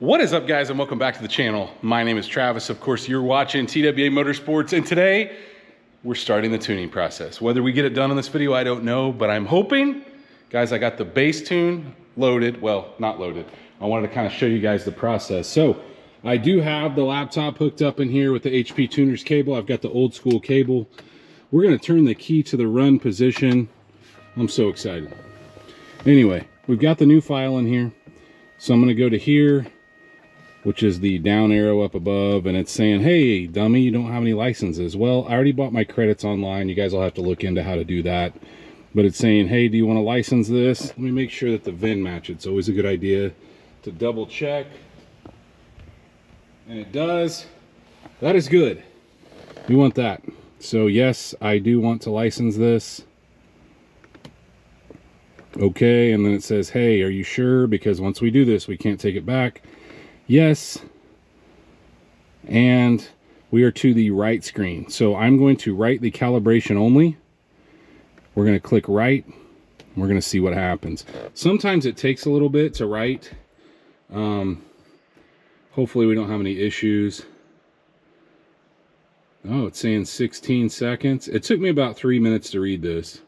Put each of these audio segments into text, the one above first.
What is up, guys, and welcome back to the channel. My name is Travis. Of course, you're watching TWA Motorsports, and today we're starting the tuning process. Whether we get it done in this video, I don't know, but I'm hoping. Guys, I got the base tune loaded. Well, not loaded. I wanted to kind of show you guys the process. So I do have the laptop hooked up in here with the HP tuners cable. I've got the old school cable. We're going to turn the key to the run position. I'm so excited. Anyway, we've got the new file in here. So I'm going to go to here, which is the down arrow up above, and it's saying, hey, dummy, you don't have any licenses. Well, I already bought my credits online. You guys will have to look into how to do that. But it's saying, hey, do you want to license this? Let me make sure that the VIN matches. It's always a good idea to double check. And it does. That is good. We want that. So yes, I do want to license this. Okay, and then it says, hey, are you sure? Because once we do this, we can't take it back. Yes, and we are to the right screen. So I'm going to write the calibration only. We're going to click write. We're going to see what happens. Sometimes it takes a little bit to write. Hopefully we don't have any issues. Oh, it's saying 16 seconds. It took me about 3 minutes to read this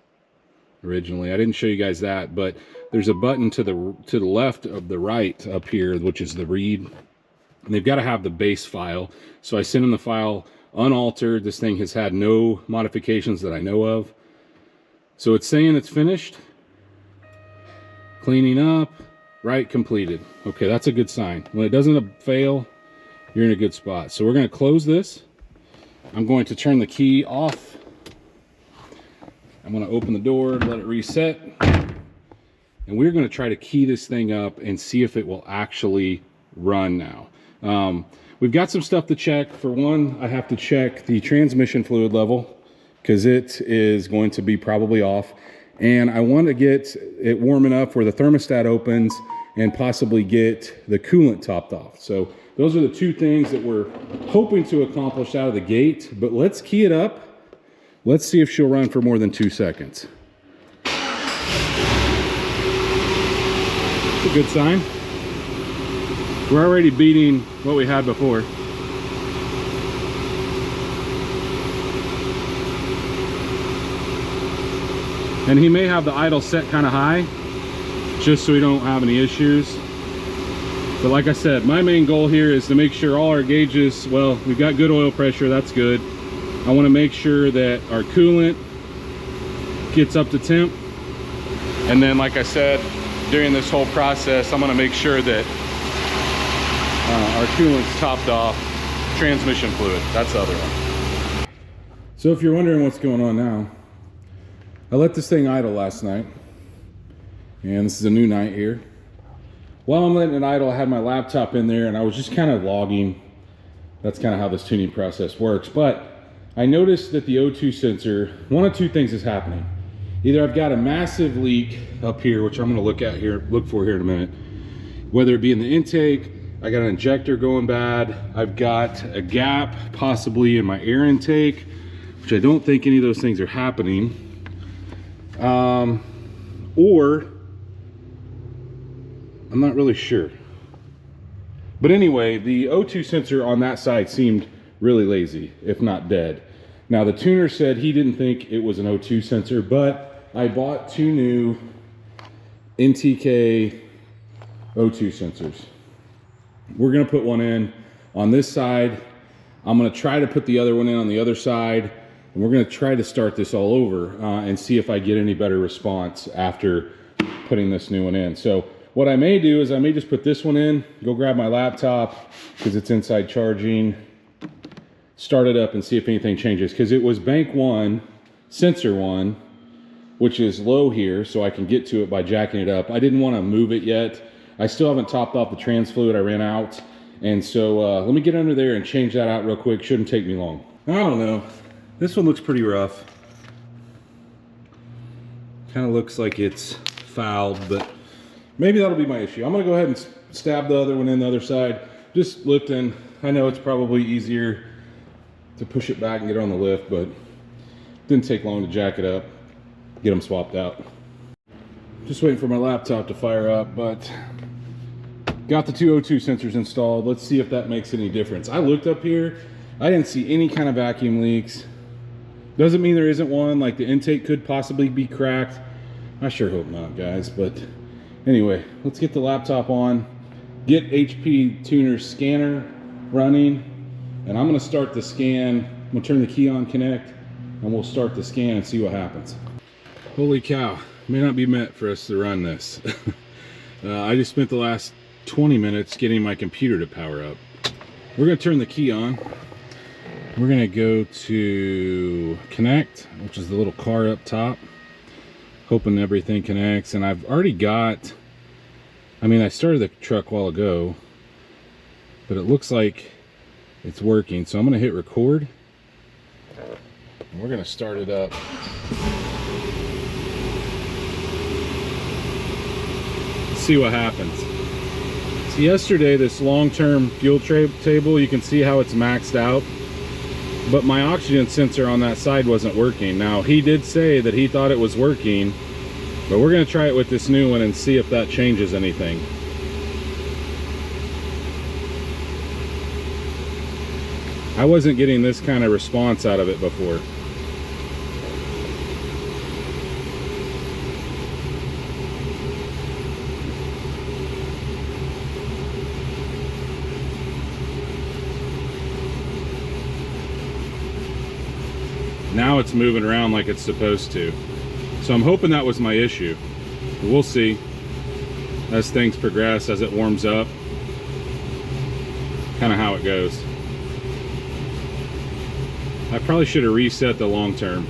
originally. I didn't show you guys that, but there's a button to the left of the right up here, which is the read. And they've got to have the base file. So I sent them the file unaltered. This thing has had no modifications that I know of. So it's saying it's finished. Cleaning up, write completed. Okay, that's a good sign. When it doesn't fail, you're in a good spot. So we're going to close this. I'm going to turn the key off. I'm going to open the door, let it reset. And we're going to try to key this thing up and see if it will actually run now. We've got some stuff to check. For one, I have to check the transmission fluid level because it is going to be probably off. And I want to get it warm enough where the thermostat opens and possibly get the coolant topped off. So those are the two things that we're hoping to accomplish out of the gate. But let's key it up. Let's see if she'll run for more than 2 seconds. A good sign. We're already beating what we had before. And he may have the idle set kind of high, just so we don't have any issues. But like I said, my main goal here is to make sure all our gauges, well, we've got good oil pressure, that's good. I want to make sure that our coolant gets up to temp. And then, like I said, during this whole process, I'm going to make sure that our coolant's topped off. Transmission fluid, that's the other one. So if you're wondering what's going on now, I let this thing idle last night. And this is a new night here. While I'm letting it idle, I had my laptop in there and I was just kind of logging. That's kind of how this tuning process works. But I noticed that the O2 sensor, one of two things is happening. Either I've got a massive leak up here, which I'm going to look for here in a minute. Whether it be in the intake, I got an injector going bad. I've got a gap possibly in my air intake, which I don't think any of those things are happening. Or I'm not really sure. But anyway, the O2 sensor on that side seemed really lazy, if not dead. Now the tuner said he didn't think it was an O2 sensor, but I bought two new NTK O2 sensors. We're going to put one in on this side. I'm going to try to put the other one in on the other side. And we're going to try to start this all over and see if I get any better response after putting this new one in. So what I may do is I may just put this one in, go grab my laptop because it's inside charging, start it up and see if anything changes. Because it was bank one, sensor one, which is low here, so I can get to it by jacking it up. I didn't want to move it yet. I still haven't topped off the trans fluid. I ran out. And so let me get under there and change that out real quick. Shouldn't take me long. I don't know. This one looks pretty rough. Kind of looks like it's fouled, but maybe that'll be my issue. I'm going to go ahead and stab the other one in the other side. Just lifting. I know it's probably easier to push it back and get it on the lift, but it didn't take long to jack it up, get them swapped out. Just waiting for my laptop to fire up, but Got the two O2 sensors installed. Let's see if that makes any difference. I looked up here. I didn't see any kind of vacuum leaks. Doesn't mean there isn't one. Like the intake could possibly be cracked. I sure hope not, guys. But anyway, let's get the laptop on. Get HP Tuner's scanner running. And I'm going to start the scan. I'm going to turn the key on, connect, and we'll start the scan and see what happens. Holy cow. May not be meant for us to run this. I just spent the last 20 minutes getting my computer to power up. We're going to turn the key on. We're going to go to connect, which is the little car up top. Hoping everything connects. And I've already got, I started the truck a while ago, but it looks like it's working. So I'm going to hit record. And we're going to start it up. See what happens. So yesterday, this long-term fuel table, you can see how it's maxed out, but my oxygen sensor on that side wasn't working. Now he did say that he thought it was working, but we're going to try it with this new one and see if that changes anything. I wasn't getting this kind of response out of it before. Now it's moving around like it's supposed to. So I'm hoping that was my issue. But we'll see as things progress, as it warms up, kind of how it goes. I probably should have reset the long term.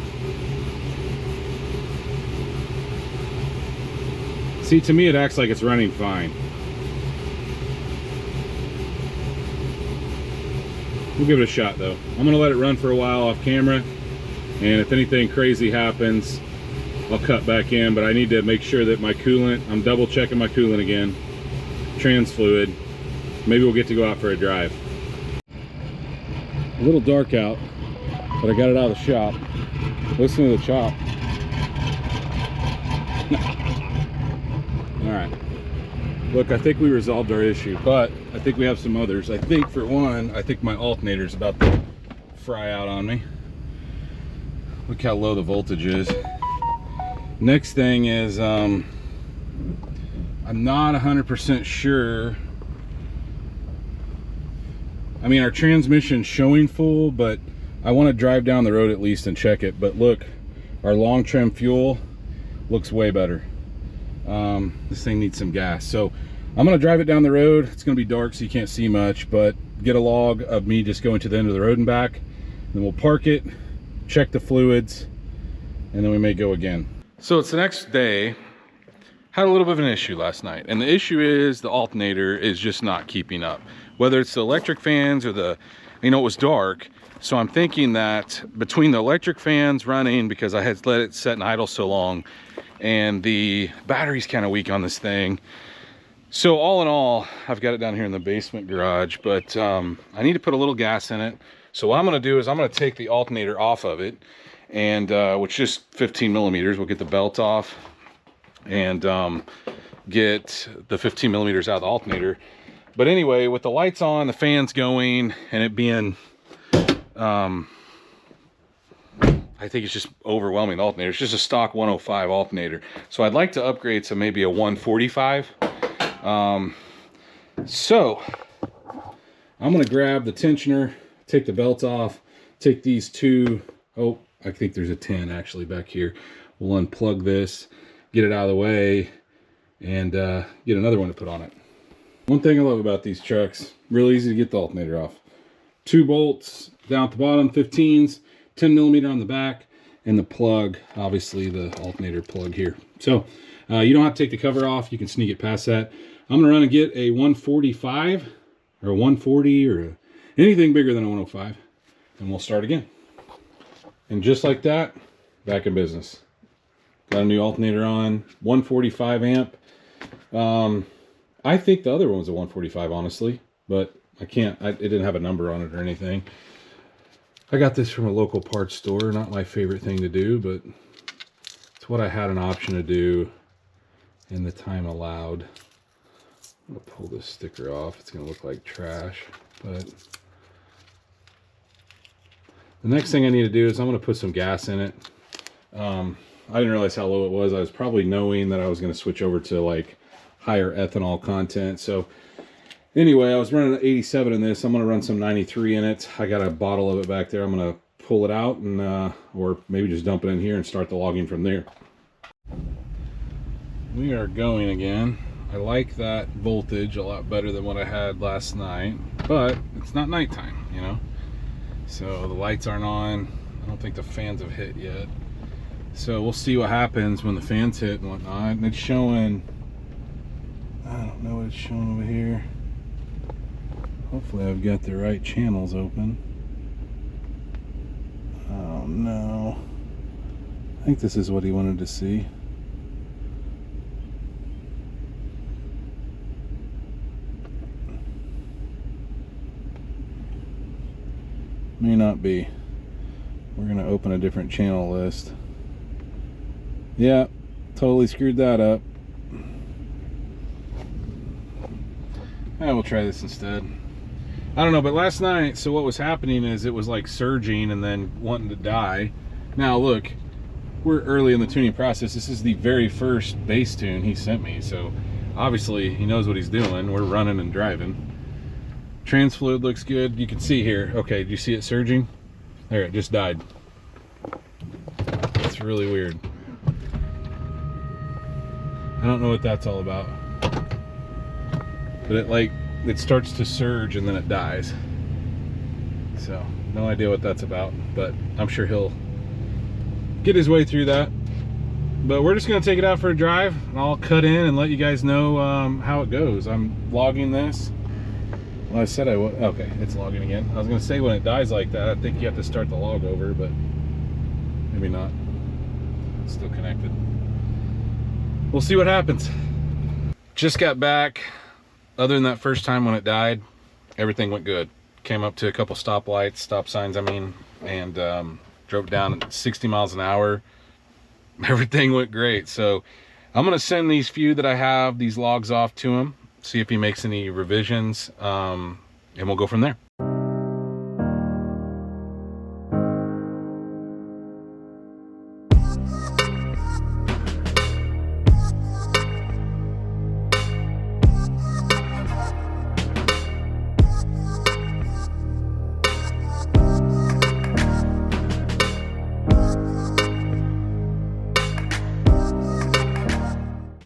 See, to me it acts like it's running fine. We'll give it a shot though. I'm gonna let it run for a while off camera. And if anything crazy happens, I'll cut back in, but I need to make sure that my coolant, I'm double checking my coolant again, trans fluid. Maybe we'll get to go out for a drive. A little dark out, but I got it out of the shop. Listen to the chop. All right. Look, I think we resolved our issue, but I think we have some others. I think for one, I think my alternator is about to fry out on me. Look how low the voltage is. Next thing is, I'm not 100% sure. Our transmission's showing full, but I want to drive down the road at least and check it. But look, our long trim fuel looks way better. This thing needs some gas. So I'm going to drive it down the road. It's going to be dark, so you can't see much, but get a log of me just going to the end of the road and back. Then we'll park it, check the fluids, and then we may go again. So it's the next day. Had a little bit of an issue last night, and the issue is the alternator is just not keeping up. Whether it's the electric fans or the, it was dark, so I'm thinking that between the electric fans running, because I had let it set and idle so long, and the battery's kind of weak on this thing. So all in all, I've got it down here in the basement garage, but I need to put a little gas in it. So what I'm going to do is I'm going to take the alternator off of it, and which is just 15 millimeters. We'll get the belt off and get the 15 millimeters out of the alternator. But anyway, with the lights on, the fans going, and it being, I think it's just overwhelming the alternator. It's just a stock 105 alternator. So I'd like to upgrade to maybe a 145. So I'm going to grab the tensioner, take the belt off, take these two, oh, I think there's a 10 actually back here. We'll unplug this, get it out of the way, and get another one to put on it. One thing I love about these trucks, real easy to get the alternator off. 2 bolts down at the bottom, 15s, 10 millimeter on the back, and the plug, obviously the alternator plug here. So you don't have to take the cover off, you can sneak it past that. I'm gonna run and get a 145 or a 140 or anything bigger than a 105, and we'll start again. And just like that, back in business. Got a new alternator on, 145 amp. I think the other one was a 145, honestly, but I can't, it didn't have a number on it or anything. I got this from a local parts store, not my favorite thing to do, but it's what I had an option to do and the time allowed. I'm gonna pull this sticker off. It's gonna look like trash, but the next thing I need to do is I'm gonna put some gas in it. I didn't realize how low it was. I was probably knowing that I was gonna switch over to like higher ethanol content. So anyway, I was running 87 in this. I'm gonna run some 93 in it. I got a bottle of it back there. I'm gonna pull it out and or maybe just dump it in here and start the logging from there. We are going again. I like that voltage a lot better than what I had last night, but it's not nighttime, you know, so the lights aren't on. I don't think the fans have hit yet, so we'll see what happens when the fans hit and whatnot. And it's showing, I don't know what it's showing over here. Hopefully I've got the right channels open. Oh no, I think this is what he wanted to see. May not be. We're gonna open a different channel list. Yeah, totally screwed that up. We'll try this instead. I don't know, but last night, so what was happening is it was like surging and then wanting to die. Now look, we're early in the tuning process. This is the very first bass tune he sent me, so obviously he knows what he's doing. We're running and driving. Trans fluid looks good. You can see here. Okay, do you see it surging? There, it just died. It's really weird. I don't know what that's all about. But it starts to surge and then it dies. So, no idea what that's about, but I'm sure he'll get his way through that. But we're just gonna take it out for a drive, and I'll cut in and let you guys know how it goes. I'm logging this. Well, I said I would. Okay, it's logging again. I was gonna say when it dies like that, I think you have to start the log over, but maybe not. It's still connected. We'll see what happens. Just got back. Other than that first time when it died, everything went good. Came up to a couple stop signs, I mean, and drove down at 60 miles an hour. Everything went great. So I'm gonna send these few that I have, these logs, off to him, see if he makes any revisions, and we'll go from there.